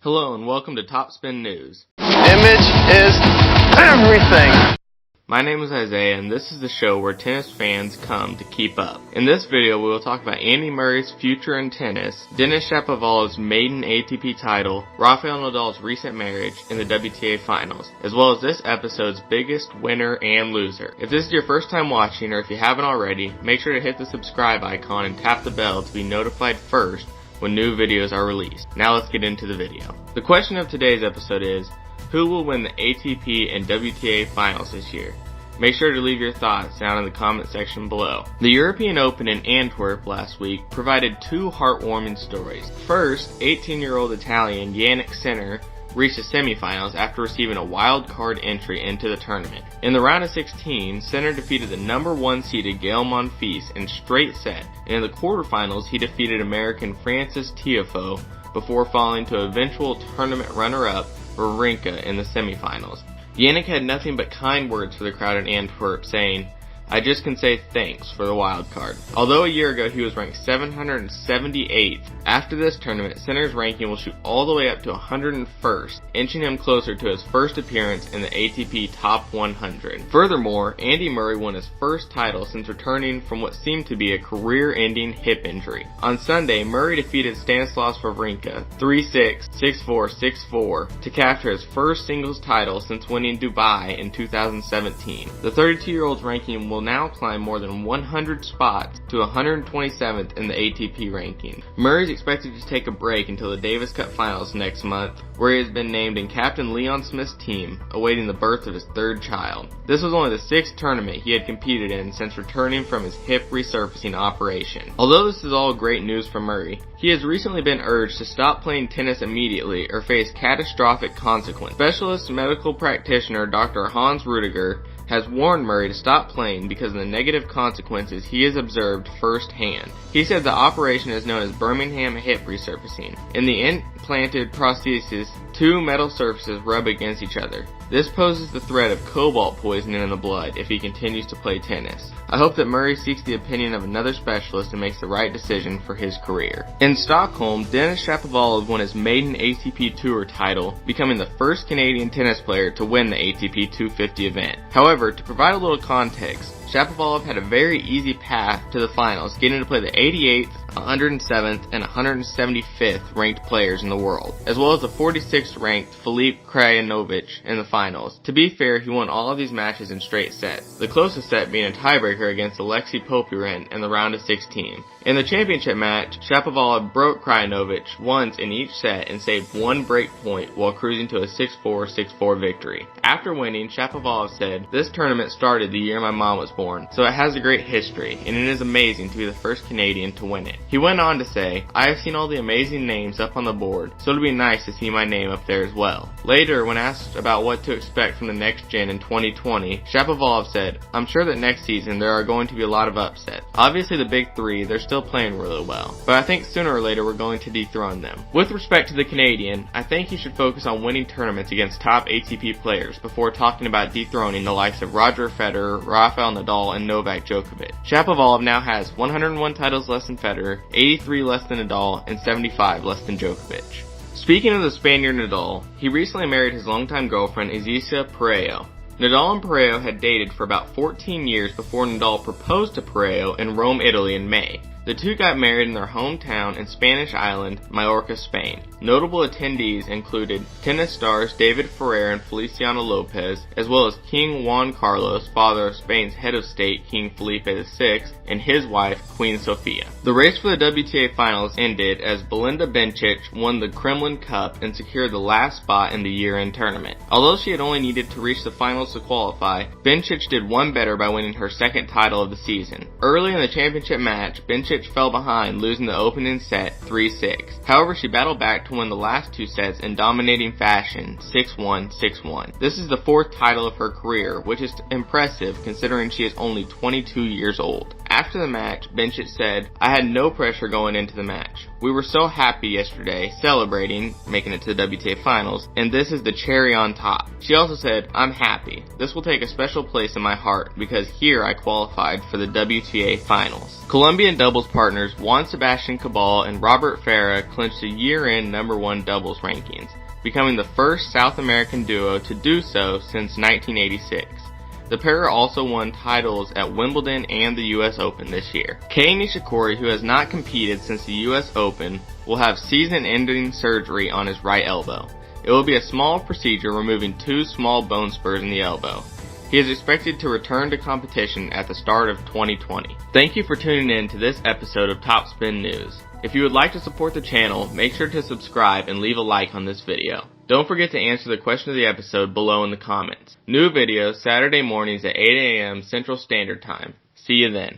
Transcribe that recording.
Hello and welcome to TopSpin News. Image is everything! My name is Isaiah and this is the show where tennis fans come to keep up. In this video we will talk about Andy Murray's future in tennis, Denis Shapovalov's maiden ATP title, Rafael Nadal's recent marriage, and the WTA Finals, as well as this episode's biggest winner and loser. If this is your first time watching or if you haven't already, make sure to hit the subscribe icon and tap the bell to be notified first when new videos are released. Now let's get into the video. The question of today's episode is, who will win the ATP and WTA Finals this year? Make sure to leave your thoughts down in the comment section below. The European Open in Antwerp last week provided two heartwarming stories. First, 18-year-old Italian Jannik Sinner reached the semifinals after receiving a wild card entry into the tournament. In the round of 16, Sinner defeated the number 1 seeded Gael Monfils in straight set, and in the quarterfinals he defeated American Frances Tiafoe before falling to eventual tournament runner-up Wawrinka in the semifinals. Jannik had nothing but kind words for the crowd in Antwerp, saying, "I just can say thanks for the wild card." Although a year ago he was ranked 778th, after this tournament, Sinner's ranking will shoot all the way up to 101st, inching him closer to his first appearance in the ATP Top 100. Furthermore, Andy Murray won his first title since returning from what seemed to be a career-ending hip injury. On Sunday, Murray defeated Stanislas Wawrinka 3-6, 6-4, 6-4 to capture his first singles title since winning Dubai in 2017. The 32-year-old's ranking will now climb more than 100 spots to 127th in the ATP ranking. Murray is expected to take a break until the Davis Cup Finals next month, where he has been named in Captain Leon Smith's team, awaiting the birth of his third child. This was only the 6th tournament he had competed in since returning from his hip resurfacing operation. Although this is all great news for Murray, he has recently been urged to stop playing tennis immediately or face catastrophic consequences. Specialist medical practitioner Dr. Hans Rudiger has warned Murray to stop playing because of the negative consequences he has observed firsthand. He said the operation is known as Birmingham hip resurfacing. In the implanted prosthesis, two metal surfaces rub against each other. This poses the threat of cobalt poisoning in the blood if he continues to play tennis. I hope that Murray seeks the opinion of another specialist and makes the right decision for his career. In Stockholm, Denis Shapovalov won his maiden ATP Tour title, becoming the first Canadian tennis player to win the ATP 250 event. However, to provide a little context, Shapovalov had a very easy path to the finals, getting to play the 88th, 107th, and 175th ranked players in the world, as well as the 46th ranked Filip Krajinovic in the finals. To be fair, he won all of these matches in straight sets, the closest set being a tiebreaker against Alexei Popyrin in the round of 16. In the championship match, Shapovalov broke Krajinovic once in each set and saved one break point while cruising to a 6-4, 6-4 victory. After winning, Shapovalov said, "This tournament started the year my mom was born, so it has a great history, and it is amazing to be the first Canadian to win it." He went on to say, "I have seen all the amazing names up on the board, so it'll be nice to see my name up there as well." Later, when asked about what to expect from the next gen in 2020, Shapovalov said, "I'm sure that next season there are going to be a lot of upsets. Obviously the big three, they're still playing really well, but I think sooner or later we're going to dethrone them." With respect to the Canadian, I think he should focus on winning tournaments against top ATP players before talking about dethroning the likes of Roger Federer, Rafael Nadal, and Novak Djokovic. Shapovalov now has 101 titles less than Federer, 83 less than Nadal, and 75 less than Djokovic. Speaking of the Spaniard Nadal, he recently married his longtime girlfriend Izisa Parello. Nadal and Parello had dated for about 14 years before Nadal proposed to Parello in Rome, Italy in May. The two got married in their hometown and Spanish island, Majorca, Spain. Notable attendees included tennis stars David Ferrer and Feliciano Lopez, as well as King Juan Carlos, father of Spain's head of state, King Felipe VI, and his wife, Queen Sofia. The race for the WTA Finals ended as Belinda Bencic won the Kremlin Cup and secured the last spot in the year-end tournament. Although she had only needed to reach the finals to qualify, Bencic did one better by winning her second title of the season. Early in the championship match, Bencic fell behind, losing the opening set 3-6. However, she battled back to win the last two sets in dominating fashion, 6-1, 6-1. This is the fourth title of her career, which is impressive considering she is only 22 years old. After the match, Bencic said, "I had no pressure going into the match. We were so happy yesterday, celebrating, making it to the WTA Finals, and this is the cherry on top." She also said, "I'm happy. This will take a special place in my heart because here I qualified for the WTA Finals." Colombian doubles partners Juan Sebastian Cabal and Robert Farah clinched the year-end #1 doubles rankings, becoming the first South American duo to do so since 1986. The pair also won titles at Wimbledon and the US Open this year. Kei Nishikori, who has not competed since the US Open, will have season-ending surgery on his right elbow. It will be a small procedure removing 2 small bone spurs in the elbow. He is expected to return to competition at the start of 2020. Thank you for tuning in to this episode of TopSpin News. If you would like to support the channel, make sure to subscribe and leave a like on this video. Don't forget to answer the question of the episode below in the comments. New videos Saturday mornings at 8 a.m. Central Standard Time. See you then.